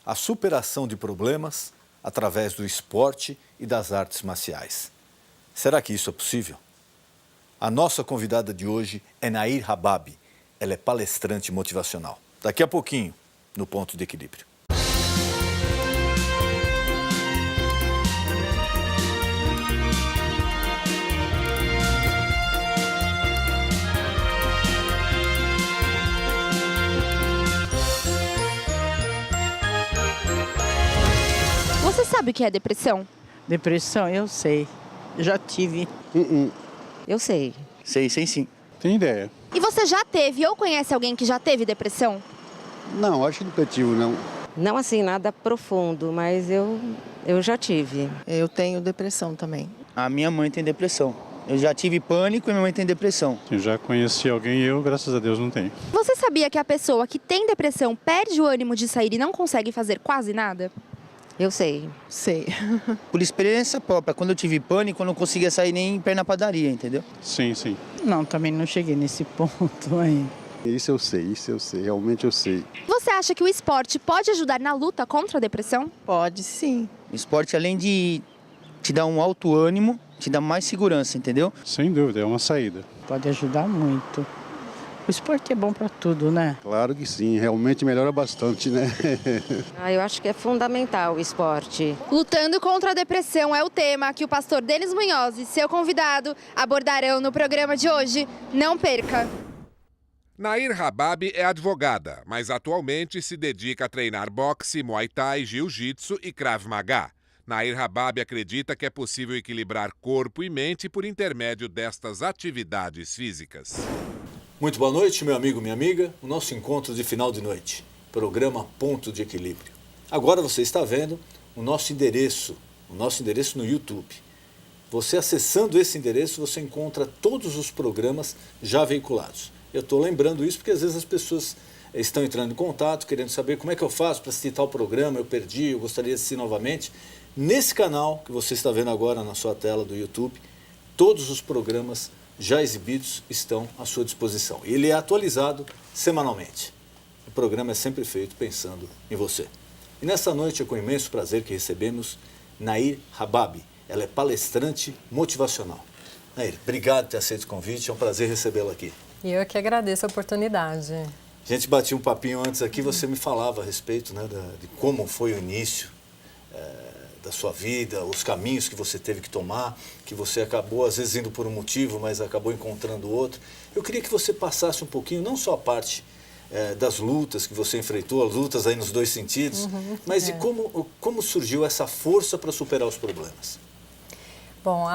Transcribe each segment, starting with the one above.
a superação de problemas através do esporte e das artes marciais. Será que isso é possível? A nossa convidada de hoje é Nair Habab. Ela é palestrante motivacional. Daqui a pouquinho, no Ponto de Equilíbrio. Você sabe o que é depressão? Depressão, eu sei. Já tive. Eu sei. Sei sim. Tem ideia? E você já teve ou conhece alguém que já teve depressão? Não, acho que nunca tive, não. Não assim, nada profundo, mas eu já tive. Eu tenho depressão também. A minha mãe tem depressão. Eu já tive pânico e minha mãe tem depressão. Eu já conheci alguém e eu, graças a Deus, não tenho. Você sabia que a pessoa que tem depressão perde o ânimo de sair e não consegue fazer quase nada? Eu sei. Sei. Por experiência própria, quando eu tive pânico, eu não conseguia sair nem pé na padaria, entendeu? Sim. Não, também não cheguei nesse ponto aí. Isso eu sei, realmente eu sei. Você acha que o esporte pode ajudar na luta contra a depressão? Pode sim. O esporte, além de te dar um alto ânimo, te dá mais segurança, entendeu? Sem dúvida, é uma saída. Pode ajudar muito. O esporte é bom para tudo, né? Claro que sim, realmente melhora bastante, né? Eu acho que é fundamental o esporte. Lutando contra a depressão é o tema que o pastor Denis Munhoz e seu convidado abordarão no programa de hoje. Não perca! Nair Habab é advogada, mas atualmente se dedica a treinar boxe, muay thai, jiu-jitsu e krav maga. Nair Habab acredita que é possível equilibrar corpo e mente por intermédio destas atividades físicas. Muito boa noite, meu amigo, minha amiga. O nosso encontro de final de noite. Programa Ponto de Equilíbrio. Agora você está vendo o nosso endereço no YouTube. Você acessando esse endereço, você encontra todos os programas já veiculados. Eu estou lembrando isso porque às vezes as pessoas estão entrando em contato, querendo saber como é que eu faço para assistir tal programa, eu perdi, eu gostaria de assistir novamente. Nesse canal que você está vendo agora na sua tela do YouTube, todos os programas já exibidos estão à sua disposição. Ele é atualizado semanalmente. O programa é sempre feito pensando em você. E nessa noite é com imenso prazer que recebemos Nair Habab. Ela é palestrante motivacional. Nair, obrigado por ter aceito o convite, é um prazer recebê-la aqui. E eu que agradeço a oportunidade. A gente batia um papinho antes aqui, você me falava a respeito, né, de como foi o início da sua vida, os caminhos que você teve que tomar, que você acabou às vezes indo por um motivo, mas acabou encontrando outro. Eu queria que você passasse um pouquinho, não só a parte das lutas que você enfrentou, as lutas aí nos dois sentidos, mas de como surgiu essa força para superar os problemas. Bom,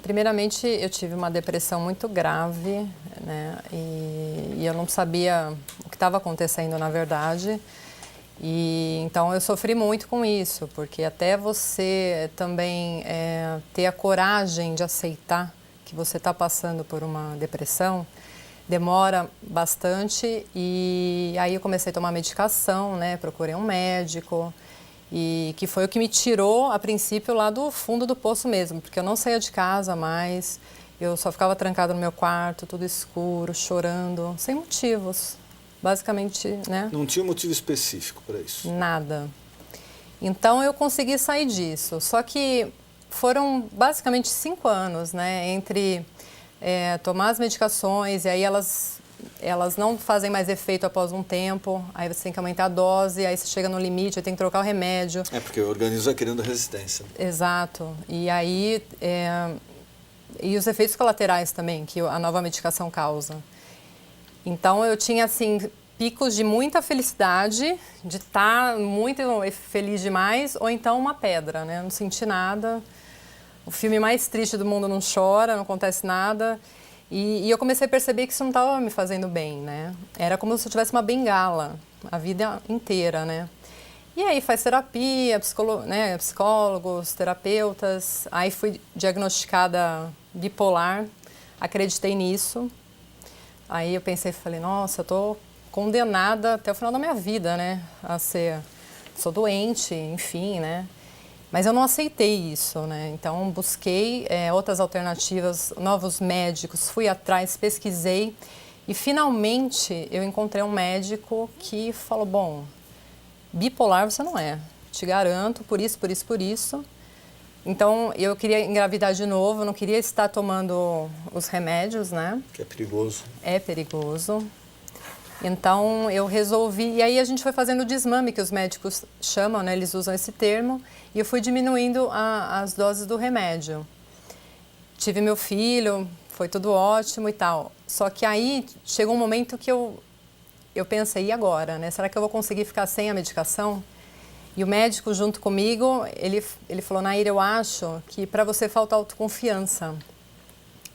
primeiramente eu tive uma depressão muito grave, né? E eu não sabia o que estava acontecendo na verdade. E então eu sofri muito com isso, porque até você também ter a coragem de aceitar que você está passando por uma depressão demora bastante. E aí eu comecei a tomar medicação, né? Procurei um médico. E que foi o que me tirou, a princípio, lá do fundo do poço mesmo, porque eu não saía de casa mais, eu só ficava trancada no meu quarto, tudo escuro, chorando, sem motivos, basicamente, né? Não tinha motivo específico para isso? Nada. Então eu consegui sair disso, só que foram basicamente 5 anos, né, entre tomar as medicações e aí elas não fazem mais efeito após um tempo, aí você tem que aumentar a dose, aí você chega no limite, aí tem que trocar o remédio. É porque o organismo vai criando resistência. Exato. E aí, e os efeitos colaterais também, que a nova medicação causa. Então, eu tinha, assim, picos de muita felicidade, de estar muito feliz demais, ou então uma pedra, né? Não senti nada. O filme mais triste do mundo não chora, não acontece nada. E eu comecei a perceber que isso não estava me fazendo bem, né? Era como se eu tivesse uma bengala a vida inteira, né? E aí faz terapia, psicólogos, terapeutas. Aí fui diagnosticada bipolar, acreditei nisso. Aí eu pensei, falei, nossa, eu tô condenada até o final da minha vida, né? Sou doente, enfim, né? Mas eu não aceitei isso, né? Então, busquei outras alternativas, novos médicos, fui atrás, pesquisei e, finalmente, eu encontrei um médico que falou, bom, bipolar você não é. Te garanto, por isso, por isso, por isso. Então, eu queria engravidar de novo, não queria estar tomando os remédios, né? Que é perigoso. É perigoso. Então, eu resolvi... E aí, a gente foi fazendo o desmame, que os médicos chamam, né? Eles usam esse termo. E eu fui diminuindo as doses do remédio. Tive meu filho, foi tudo ótimo e tal. Só que aí, chegou um momento que eu pensei, e agora, né? Será que eu vou conseguir ficar sem a medicação? E o médico, junto comigo, ele falou, Nair, eu acho que para você falta autoconfiança.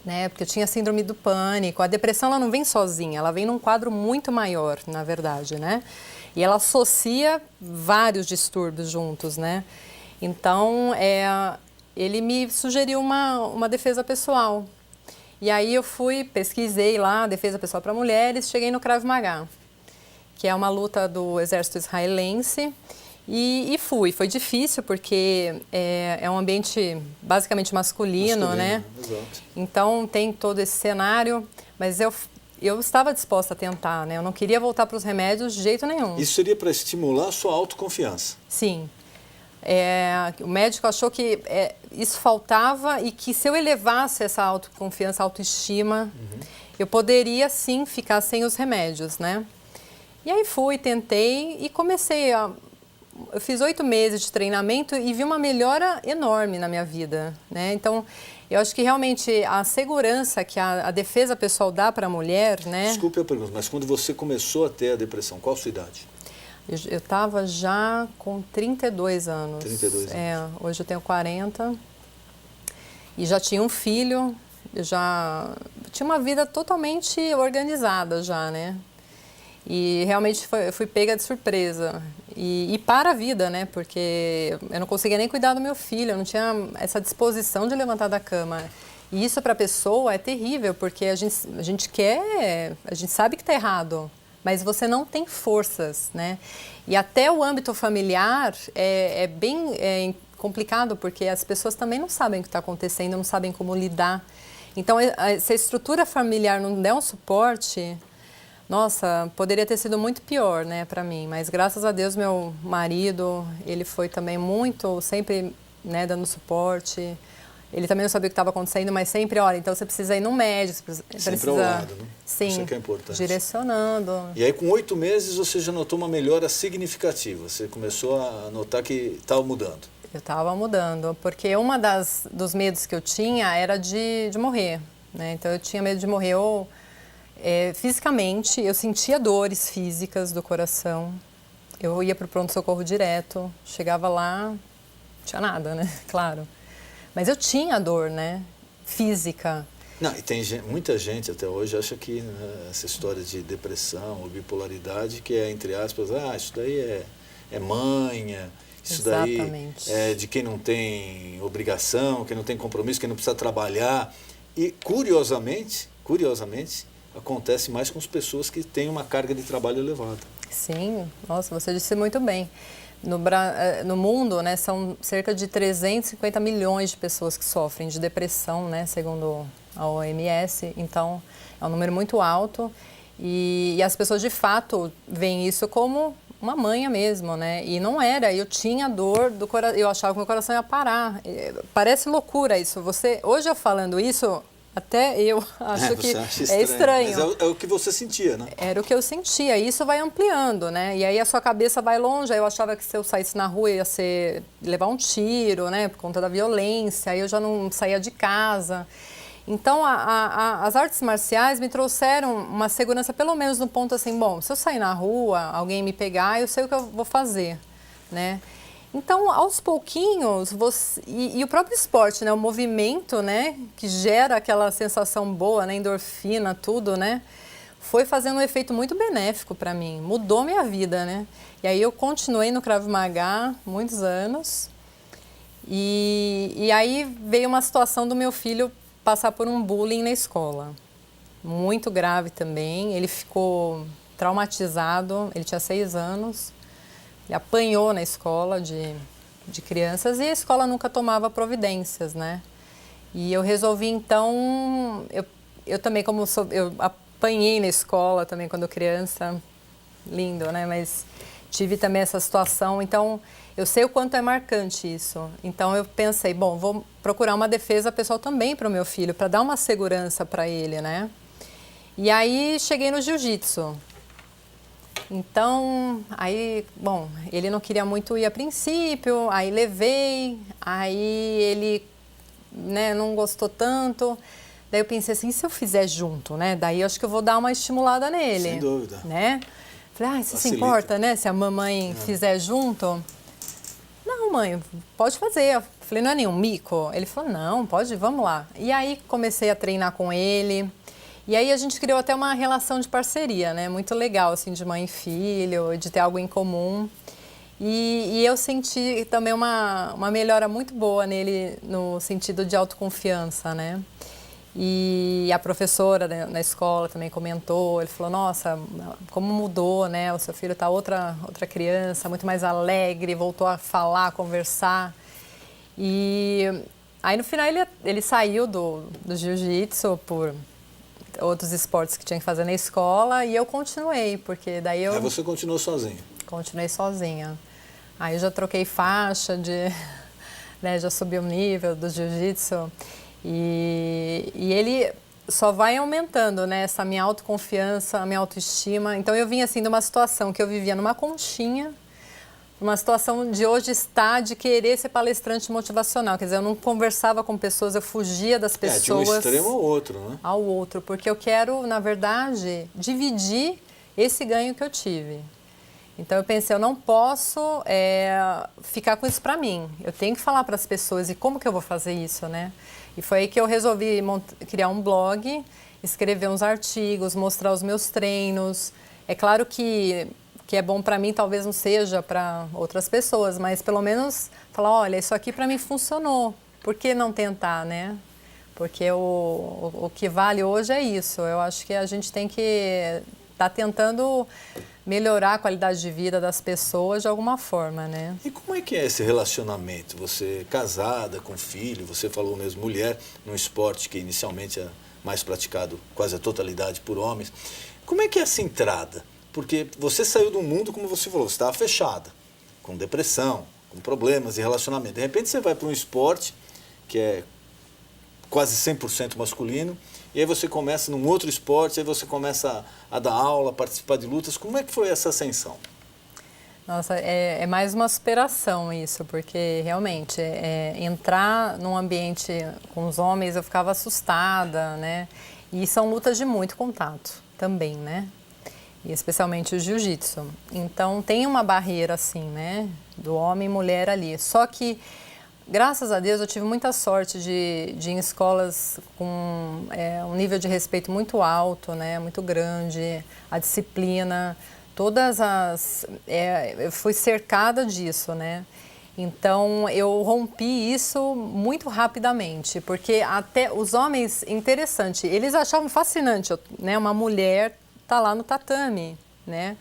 Né? Porque eu tinha síndrome do pânico. A depressão, ela não vem sozinha, ela vem num quadro muito maior, na verdade, né? E ela associa vários distúrbios juntos, né? Então, ele me sugeriu uma defesa pessoal. E aí eu pesquisei lá, defesa pessoal para mulheres, cheguei no Krav Maga, que é uma luta do exército israelense. E foi difícil porque é um ambiente basicamente masculino, né? Exato. Então tem todo esse cenário, mas eu estava disposta a tentar, né? Eu não queria voltar para os remédios de jeito nenhum. Isso seria para estimular a sua autoconfiança. Sim. O médico achou que isso faltava e que se eu elevasse essa autoconfiança, autoestima, eu poderia sim ficar sem os remédios, né? E aí tentei e comecei eu fiz 8 meses de treinamento e vi uma melhora enorme na minha vida, né? Então, eu acho que realmente a segurança que a defesa pessoal dá para a mulher, né? Desculpe a pergunta, mas quando você começou a ter a depressão, qual a sua idade? Eu estava já com 32 anos. 32 anos. Hoje eu tenho 40 e já tinha um filho, eu já tinha uma vida totalmente organizada já, né? E realmente eu fui pega de surpresa. E para a vida, né? Porque eu não conseguia nem cuidar do meu filho, eu não tinha essa disposição de levantar da cama. E isso para a pessoa é terrível, porque a gente sabe que está errado, mas você não tem forças, né? E até o âmbito familiar é bem complicado, porque as pessoas também não sabem o que está acontecendo, não sabem como lidar. Então, se a estrutura familiar não der um suporte... Nossa, poderia ter sido muito pior, né, para mim. Mas graças a Deus, meu marido, ele foi também sempre, né, dando suporte. Ele também não sabia o que estava acontecendo, mas sempre, olha, então você precisa ir no médico, você precisa... Sempre ao lado, né? Sim, isso é que é importante. Direcionando. E aí, com 8 meses, você já notou uma melhora significativa. Você começou a notar que estava mudando. Eu estava mudando, porque dos medos que eu tinha era de morrer, né? Então, eu tinha medo de morrer fisicamente, eu sentia dores físicas do coração. Eu ia para o pronto-socorro direto, chegava lá, não tinha nada, né? Claro. Mas eu tinha dor, né? Física. Não, e tem muita gente até hoje acha que, né, essa história de depressão ou bipolaridade, que é, entre aspas, isso daí é manha, isso Exatamente. daí é de quem não tem obrigação, quem não tem compromisso, quem não precisa trabalhar. E, curiosamente, acontece mais com as pessoas que têm uma carga de trabalho elevada. Sim, nossa, você disse muito bem. No mundo, né, são cerca de 350 milhões de pessoas que sofrem de depressão, né, segundo a OMS. Então, é um número muito alto. E as pessoas, de fato, veem isso como uma manha mesmo, né? E não era. Eu tinha dor do coração. Eu achava que meu coração ia parar. Parece loucura isso. Hoje eu falando isso... Até eu acho que é estranho. Mas é o que você sentia, né? Era o que eu sentia. E isso vai ampliando, né? E aí a sua cabeça vai longe. Aí eu achava que se eu saísse na rua ia levar um tiro, né? Por conta da violência. Aí eu já não saía de casa. Então, as artes marciais me trouxeram uma segurança, pelo menos no ponto assim, bom, se eu sair na rua, alguém me pegar, eu sei o que eu vou fazer, né? Então, aos pouquinhos, e o próprio esporte, né, o movimento, né, que gera aquela sensação boa, né, endorfina, tudo, né, foi fazendo um efeito muito benéfico para mim, mudou minha vida, né. E aí eu continuei no Krav Maga muitos anos, e aí veio uma situação do meu filho passar por um bullying na escola, muito grave também, ele ficou traumatizado, ele tinha 6 anos, ele apanhou na escola de crianças e a escola nunca tomava providências, né? E eu resolvi, então, eu também, eu apanhei na escola também quando criança, lindo, né? Mas tive também essa situação, então eu sei o quanto é marcante isso. Então eu pensei, bom, vou procurar uma defesa pessoal também para o meu filho, para dar uma segurança para ele, né? E aí cheguei no jiu-jitsu. Então, aí, bom, ele não queria muito ir a princípio, aí levei, aí ele, né, não gostou tanto. Daí eu pensei assim, e se eu fizer junto, né? Daí eu acho que eu vou dar uma estimulada nele. Sem dúvida. Né? Falei, você se Facilita. importa, né, se a mamãe fizer junto? Não, mãe, pode fazer. Eu falei, não é nenhum mico? Ele falou, não, pode, vamos lá. E aí comecei a treinar com ele. E aí a gente criou até uma relação de parceria, né? Muito legal, assim, de mãe e filho, de ter algo em comum. E eu senti também uma melhora muito boa nele no sentido de autoconfiança, né? E a professora na escola também comentou, ele falou, nossa, como mudou, né? O seu filho está outra criança, muito mais alegre, voltou a falar, a conversar. E aí no final ele saiu do jiu-jitsu por outros esportes que tinha que fazer na escola e eu continuei, porque daí eu... Aí você continuou sozinha? Continuei sozinha. Aí eu já troquei faixa, né, já subi o nível do jiu-jitsu. E ele só vai aumentando, né, essa minha autoconfiança, a minha autoestima. Então eu vim assim de uma situação que eu vivia numa conchinha, uma situação de hoje estar de querer ser palestrante motivacional. Quer dizer, eu não conversava com pessoas, eu fugia das pessoas. De um extremo ao outro, né? Ao outro, porque eu quero, na verdade, dividir esse ganho que eu tive. Então eu pensei, eu não posso ficar com isso para mim. Eu tenho que falar para as pessoas e como que eu vou fazer isso, né? E foi aí que eu resolvi criar um blog, escrever uns artigos, mostrar os meus treinos. É claro que é bom para mim, talvez não seja para outras pessoas, mas pelo menos falar, olha, isso aqui para mim funcionou. Por que não tentar, né? Porque o que vale hoje é isso. Eu acho que a gente tem que estar tentando melhorar a qualidade de vida das pessoas de alguma forma, né? E como é que é esse relacionamento? Você casada, com filho, você falou mesmo mulher, num esporte que inicialmente é mais praticado quase a totalidade por homens. Como é que é essa entrada? Porque você saiu de um mundo, como você falou, você estava fechada, com depressão, com problemas de relacionamento. De repente você vai para um esporte que é quase 100% masculino, e aí você começa num outro esporte, aí você começa a dar aula, a participar de lutas. Como é que foi essa ascensão? Nossa, é mais uma superação isso, porque realmente entrar num ambiente com os homens eu ficava assustada, né? E são lutas de muito contato também, né? E especialmente o jiu-jitsu. Então tem uma barreira assim, né? Do homem e mulher ali. Só que graças a Deus eu tive muita sorte de ir em escolas com um nível de respeito muito alto, né, muito grande, a disciplina, eu fui cercada disso, né. Então eu rompi isso muito rapidamente, porque até os homens, interessante, eles achavam fascinante, né, uma mulher tá lá no tatame, né.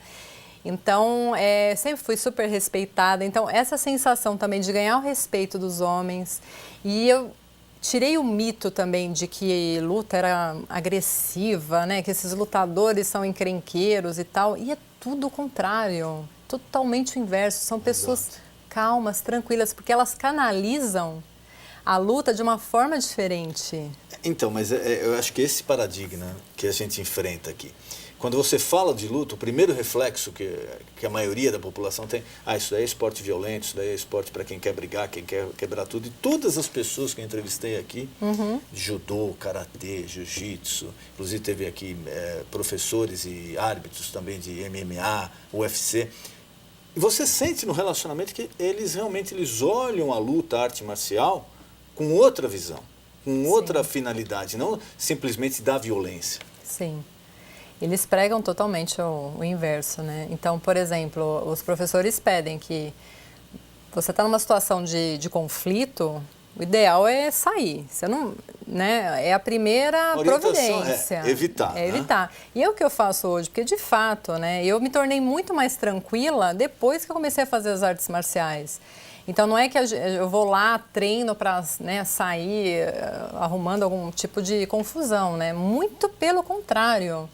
Então, sempre fui super respeitada. Então, essa sensação também de ganhar o respeito dos homens. E eu tirei o mito também de que luta era agressiva, né? Que esses lutadores são encrenqueiros e tal. E é tudo o contrário, totalmente o inverso. São pessoas calmas, tranquilas, porque elas canalizam a luta de uma forma diferente. Então, mas eu acho que esse paradigma que a gente enfrenta aqui, quando você fala de luta, o primeiro reflexo que a maioria da população tem, isso daí é esporte violento, isso daí é esporte para quem quer brigar, quem quer quebrar tudo. E todas as pessoas que eu entrevistei aqui, judô, karatê, jiu-jitsu, inclusive teve aqui professores e árbitros também de MMA, UFC. E você sente no relacionamento que eles realmente olham a luta, a arte marcial, com outra visão, com outra finalidade, não simplesmente da violência. Sim. Eles pregam totalmente o inverso, né? Então, por exemplo, os professores pedem que você está numa situação de conflito, o ideal é sair. Você não, né? É a primeira providência. Evitar. É evitar. Né? E é o que eu faço hoje, porque de fato, né? Eu me tornei muito mais tranquila depois que eu comecei a fazer as artes marciais. Então, não é que eu vou lá, treino para, né, sair arrumando algum tipo de confusão, né? Muito pelo contrário.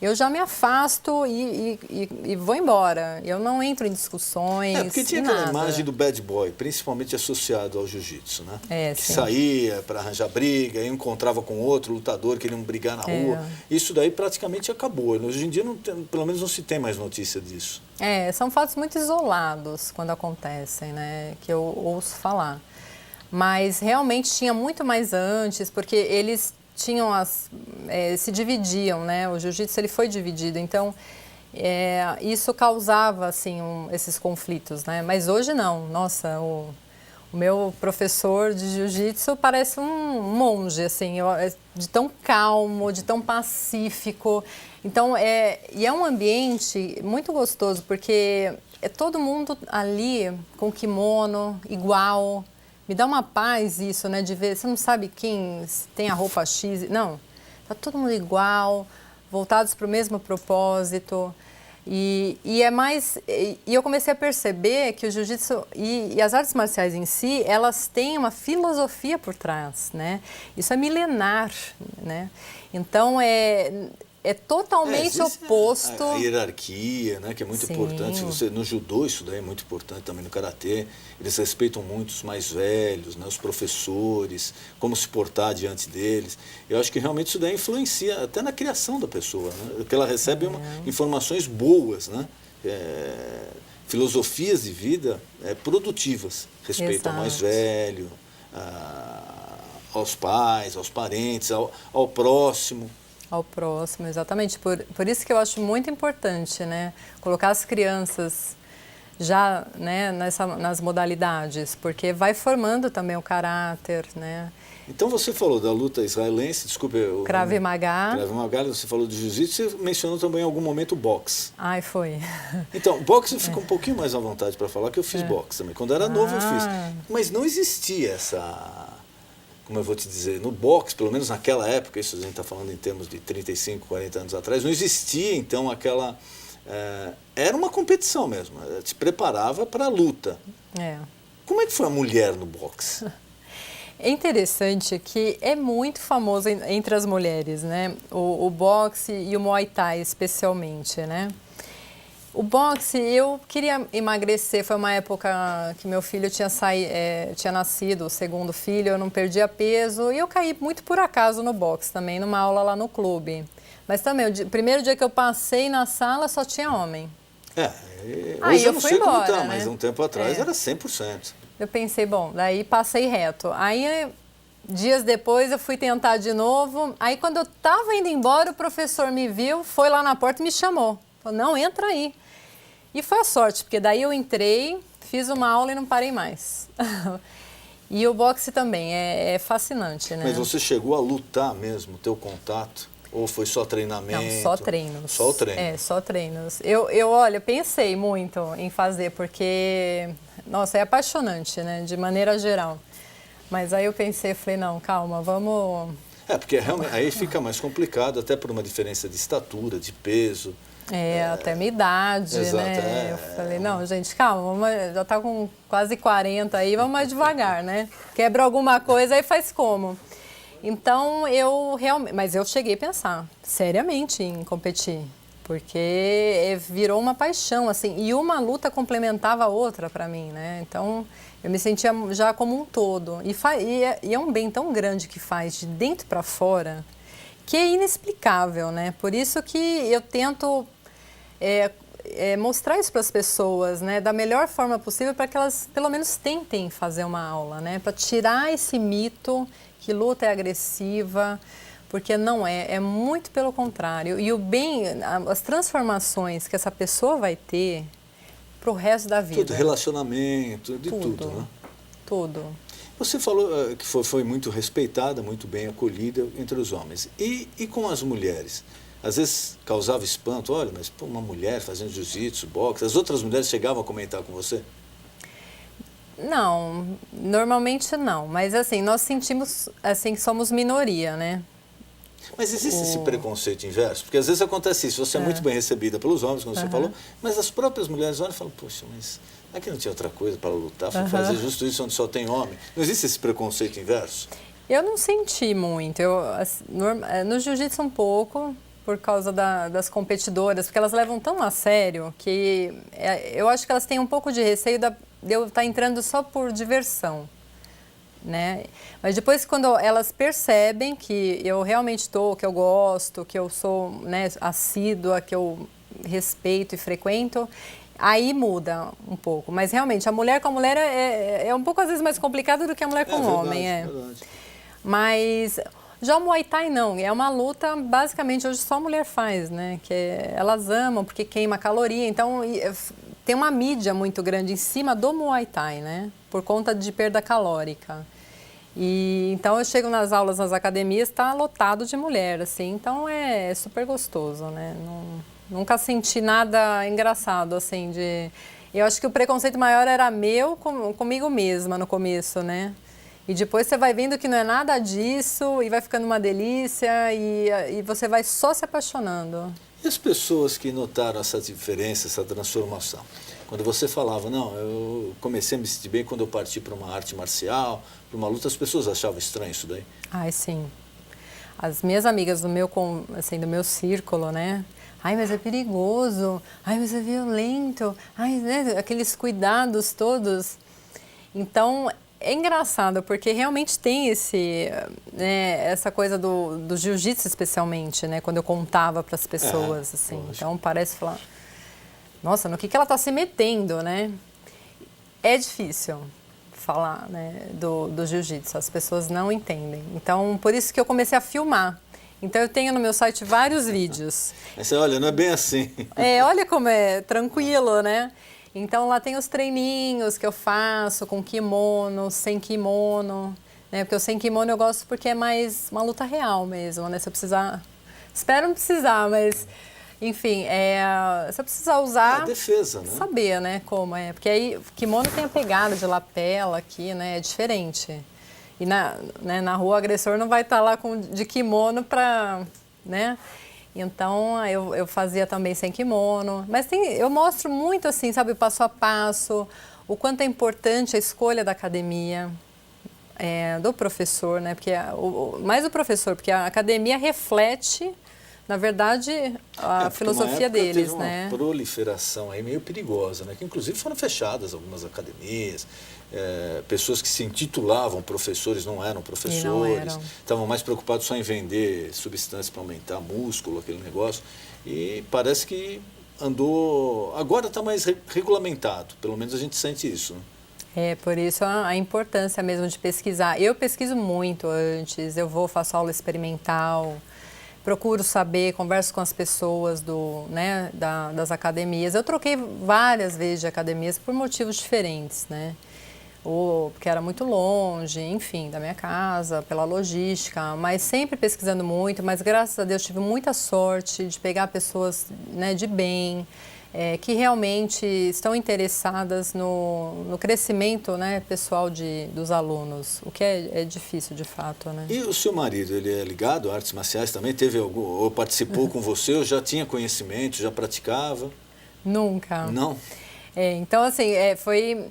eu já me afasto e vou embora. Eu não entro em discussões. Porque tinha aquela imagem do bad boy, principalmente associado ao jiu-jitsu, né? Que sim. saía para arranjar briga, e encontrava com outro lutador, queriam brigar na rua. Isso daí praticamente acabou. Hoje em dia, pelo menos não se tem mais notícia disso. São fatos muito isolados quando acontecem, né? Que eu ouço falar. Mas realmente tinha muito mais antes, porque eles tinham se dividiam, né? O jiu-jitsu ele foi dividido, então isso causava assim esses conflitos, né? Mas hoje não. Nossa, o meu professor de jiu-jitsu parece um monge, assim, de tão calmo, de tão pacífico. Então e é um ambiente muito gostoso, porque é todo mundo ali com kimono igual. Me dá uma paz isso, né, de ver, você não sabe quem tem a roupa X, não, tá todo mundo igual, voltados para o mesmo propósito, e eu comecei a perceber que o jiu-jitsu e as artes marciais em si, elas têm uma filosofia por trás, né, isso é milenar, né, então é totalmente oposto. A hierarquia, né, que é muito importante. No judô isso daí é muito importante, também no karatê. Eles respeitam muito os mais velhos, né, os professores, como se portar diante deles. Eu acho que realmente isso daí influencia até na criação da pessoa, né, porque ela recebe informações boas, né, filosofias de vida produtivas. Respeito ao mais velho, aos pais, aos parentes, ao próximo. Ao próximo, exatamente. Por isso que eu acho muito importante, né, colocar as crianças já, né, nas modalidades, porque vai formando também o caráter, né. Então você falou da luta israelense, desculpe... Krav Maga. Krav Maga, você falou do jiu-jitsu, você mencionou também em algum momento o boxe. Ai, foi. Então, boxe eu fico um pouquinho mais à vontade para falar, que eu fiz boxe também. Quando era novo eu fiz. Mas não existia essa... Como eu vou te dizer, no boxe, pelo menos naquela época, isso a gente está falando em termos de 35, 40 anos atrás, não existia então aquela... era uma competição mesmo, te preparava para a luta. Como é que foi a mulher no boxe? É interessante que é muito famoso entre as mulheres, né? O boxe e o Muay Thai especialmente, né? O boxe, eu queria emagrecer, foi uma época que meu filho tinha nascido, o segundo filho, eu não perdia peso e eu caí muito por acaso no boxe também, numa aula lá no clube. Mas também, o primeiro dia que eu passei na sala só tinha homem. Hoje eu não sei como embora, tá, né? mas um tempo atrás era 100%. Eu pensei, bom, daí passei reto. Aí, dias depois, eu fui tentar de novo. Aí, quando eu estava indo embora, o professor me viu, foi lá na porta e me chamou. Falou, não, entra aí. E foi a sorte, porque daí eu entrei, fiz uma aula e não parei mais. E o boxe também é fascinante, né? Mas você chegou a lutar mesmo, ter o contato? Ou foi só treinamento? Não, só treinos. Só o treino? Só treinos. Olha, pensei muito em fazer, porque, nossa, é apaixonante, né? De maneira geral. Mas aí eu pensei, falei, não, calma, vamos... Porque realmente, aí fica mais complicado, até por uma diferença de estatura, de peso. Até minha idade, exato, né? Eu falei, não, gente, calma, já tá com quase 40 aí, vamos mais devagar, né? Quebra alguma coisa, aí faz como? Então, mas eu cheguei a pensar seriamente em competir, porque virou uma paixão, assim, e uma luta complementava a outra para mim, né? Então, eu me sentia já como um todo. E é um bem tão grande que faz de dentro para fora, que é inexplicável, né? Por isso que eu tento mostrar isso para as pessoas, né? Da melhor forma possível, para que elas, pelo menos, tentem fazer uma aula, né? Para tirar esse mito que luta é agressiva, porque não é muito pelo contrário. E o bem, as transformações que essa pessoa vai ter para o resto da vida. Tudo, relacionamento, de tudo, né? Tudo. Você falou que foi muito respeitada, muito bem acolhida entre os homens. E com as mulheres? Às vezes causava espanto, olha, mas pô, uma mulher fazendo jiu-jitsu, boxe, as outras mulheres chegavam a comentar com você? Não, normalmente não, mas assim, nós sentimos assim que somos minoria, né? Mas existe esse preconceito inverso? Porque às vezes acontece isso, você é muito bem recebida pelos homens, como você falou, mas as próprias mulheres olham e falam, poxa, mas aqui não tinha outra coisa para lutar, foi fazer justo isso onde só tem homem. Não existe esse preconceito inverso? Eu não senti muito, no jiu-jitsu um pouco, por causa das competidoras, porque elas levam tão a sério que eu acho que elas têm um pouco de receio de eu estar entrando só por diversão, né? Mas depois, quando elas percebem que eu realmente estou, que eu gosto, que eu sou, né, assídua, que eu respeito e frequento, aí muda um pouco. Mas realmente, a mulher com a mulher é um pouco, às vezes, mais complicado do que a mulher com o homem. Verdade. Mas já o Muay Thai não, é uma luta, basicamente, hoje só a mulher faz, né? Que elas amam porque queima caloria, então tem uma mídia muito grande em cima do Muay Thai, né? Por conta de perda calórica. E então eu chego nas aulas, nas academias, está lotado de mulher, assim, então é super gostoso, né? Nunca senti nada engraçado, assim, eu acho que o preconceito maior era meu comigo mesma no começo, né? E depois você vai vendo que não é nada disso e vai ficando uma delícia e você vai só se apaixonando. E as pessoas que notaram essa diferença, essa transformação? Quando você falava, não, eu comecei a me sentir bem quando eu parti para uma arte marcial, para uma luta, as pessoas achavam estranho isso daí? Ai, sim. As minhas amigas do meu círculo, né? Ai, mas é perigoso. Ai, mas é violento. Ai, né? Aqueles cuidados todos. Então, é engraçado, porque realmente tem essa coisa do jiu-jitsu, especialmente, né? Quando eu contava para as pessoas, assim. Lógico. Então, parece falar, nossa, no que ela está se metendo, né? É difícil falar, né, do jiu-jitsu, as pessoas não entendem. Então, por isso que eu comecei a filmar. Então, eu tenho no meu site vários vídeos. Aí você olha, não é bem assim. Olha como é tranquilo, né? Então, lá tem os treininhos que eu faço com kimono, sem kimono, né? Porque o sem kimono eu gosto porque é mais uma luta real mesmo, né? Se eu precisar... Espero não precisar, mas... Enfim, se eu precisar usar... É defesa, né? Saber, né, como é. Porque aí, o kimono tem a pegada de lapela aqui, né? É diferente. E na rua, o agressor não vai estar lá de kimono para... né? Então, eu fazia também sem kimono. Mas eu mostro muito, assim, sabe, passo a passo, o quanto é importante a escolha da academia, do professor, né? Porque mais o professor, porque a academia reflete, na verdade, a filosofia deles, teve né? Uma proliferação aí meio perigosa, né? Que inclusive foram fechadas algumas academias, pessoas que se intitulavam professores não eram professores, estavam mais preocupados só em vender substâncias para aumentar músculo, aquele negócio, e parece que agora está mais regulamentado, pelo menos a gente sente isso, né? Por isso a importância mesmo de pesquisar. Eu pesquiso muito antes, faço aula experimental, procuro saber, converso com as pessoas das academias. Eu troquei várias vezes de academias por motivos diferentes, né? Ou porque era muito longe, enfim, da minha casa, pela logística, mas sempre pesquisando muito, mas graças a Deus tive muita sorte de pegar pessoas, né, de bem, que realmente estão interessadas no crescimento, né, pessoal dos alunos, o que é difícil de fato, né? E o seu marido, ele é ligado a artes marciais também? Ou participou com você, ou já tinha conhecimento, já praticava? Nunca. Não? Então, assim, foi...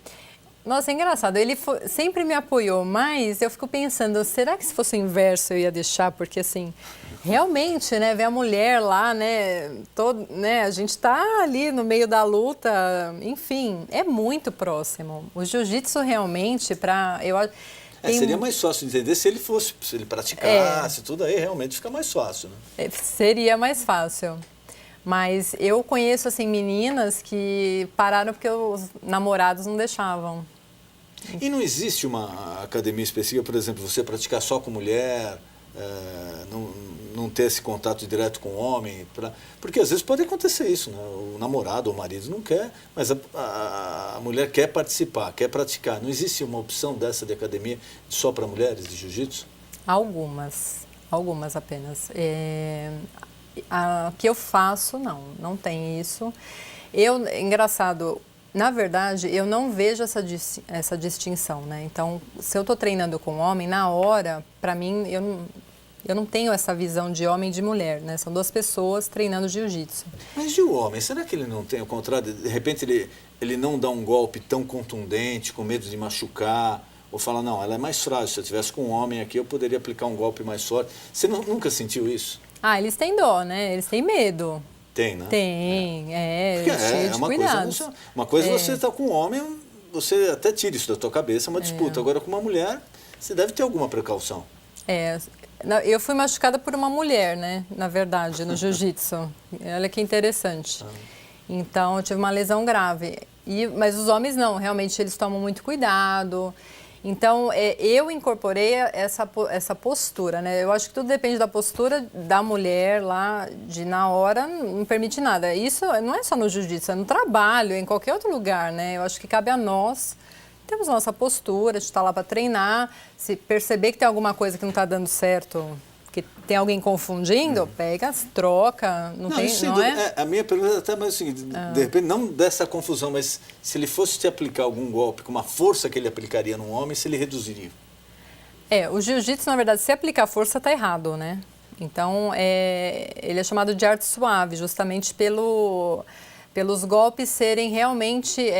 Nossa, é engraçado, ele sempre me apoiou, mas eu fico pensando, será que se fosse o inverso eu ia deixar? Porque, assim, realmente, né, ver a mulher lá, né, a gente tá ali no meio da luta, enfim, é muito próximo. O jiu-jitsu realmente, seria mais fácil de entender se ele praticasse, tudo aí realmente fica mais fácil, né? Seria mais fácil. Mas eu conheço, assim, meninas que pararam porque os namorados não deixavam. E não existe uma academia específica, por exemplo, você praticar só com mulher, não ter esse contato direto com o homem? Porque às vezes pode acontecer isso, né? O namorado ou o marido não quer, mas a mulher quer participar, quer praticar. Não existe uma opção dessa de academia só para mulheres de jiu-jitsu? Algumas apenas. A que eu faço, não tem isso. Engraçado, na verdade, eu não vejo essa distinção, né? Então, se eu estou treinando com homem, na hora, para mim, eu não tenho essa visão de homem e de mulher, né? São duas pessoas treinando jiu-jitsu. Mas e o homem? Será que ele não tem, ao contrário, de repente ele não dá um golpe tão contundente, com medo de machucar, ou fala, não, ela é mais frágil, se eu estivesse com um homem aqui, eu poderia aplicar um golpe mais forte. Você nunca sentiu isso? Ah, eles têm dó, né? Eles têm medo. Tem, né? Tem, Porque cheio de uma cuidados. coisa, uma coisa você está com um homem, você até tira isso da tua cabeça, é uma disputa. Agora, com uma mulher, você deve ter alguma precaução. Eu fui machucada por uma mulher, né? Na verdade, no jiu-jitsu. Olha que interessante. Então, eu tive uma lesão grave. Mas os homens não, realmente eles tomam muito cuidado. Então, eu incorporei essa postura, né? Eu acho que tudo depende da postura da mulher lá, de na hora, não permite nada. Isso não é só no jiu-jitsu, é no trabalho, em qualquer outro lugar, né? Eu acho que cabe a nós, temos nossa postura, a gente está lá para treinar, se perceber que tem alguma coisa que não está dando certo, que tem alguém confundindo, pega, troca, não é? A minha pergunta é até mais o seguinte, de repente, não dessa confusão, mas se ele fosse te aplicar algum golpe com uma força que ele aplicaria num homem, se ele reduziria? O jiu-jitsu, na verdade, se aplicar força, está errado, né? Então, ele é chamado de arte suave, justamente pelos golpes serem realmente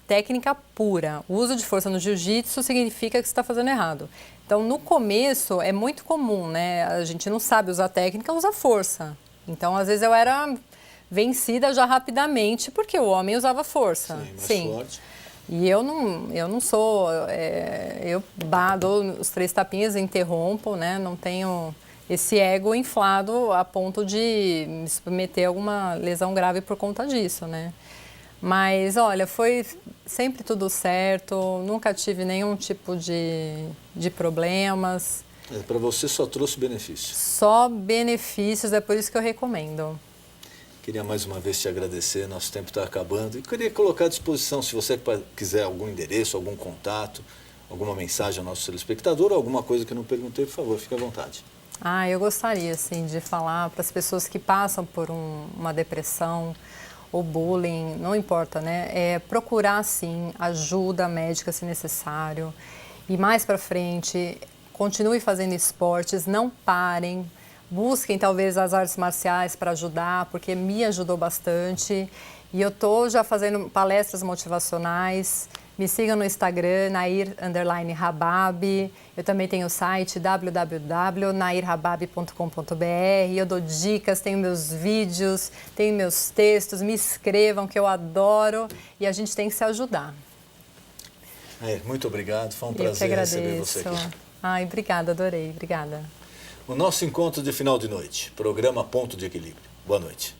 técnica pura. O uso de força no jiu-jitsu significa que você está fazendo errado. Então, no começo, é muito comum, né? A gente não sabe usar técnica, usa força. Então, às vezes, eu era vencida já rapidamente, porque o homem usava força. Sim, mais forte. E eu não sou... eu dou os 3 tapinhas, interrompo, né? Não tenho esse ego inflado a ponto de me submeter a alguma lesão grave por conta disso, né? Mas, olha, foi sempre tudo certo, nunca tive nenhum tipo de problemas. Para você só trouxe benefícios? Só benefícios, é por isso que eu recomendo. Queria mais uma vez te agradecer, nosso tempo está acabando. E queria colocar à disposição, se você quiser algum endereço, algum contato, alguma mensagem ao nosso telespectador, alguma coisa que eu não perguntei, por favor, fique à vontade. Eu gostaria, assim, de falar para as pessoas que passam por uma depressão, ou bullying, não importa, né? Procurar, sim, ajuda médica se necessário. E mais para frente, continue fazendo esportes, não parem. Busquem, talvez, as artes marciais para ajudar, porque me ajudou bastante. E eu estou já fazendo palestras motivacionais. Me sigam no Instagram, Nair_Habab. Eu também tenho o site www.nairhabab.com.br. Eu dou dicas, tenho meus vídeos, tenho meus textos. Me escrevam, que eu adoro. E a gente tem que se ajudar. Muito obrigado, foi um prazer receber você aqui. Obrigada, adorei. Obrigada. O nosso encontro de final de noite, programa Ponto de Equilíbrio. Boa noite.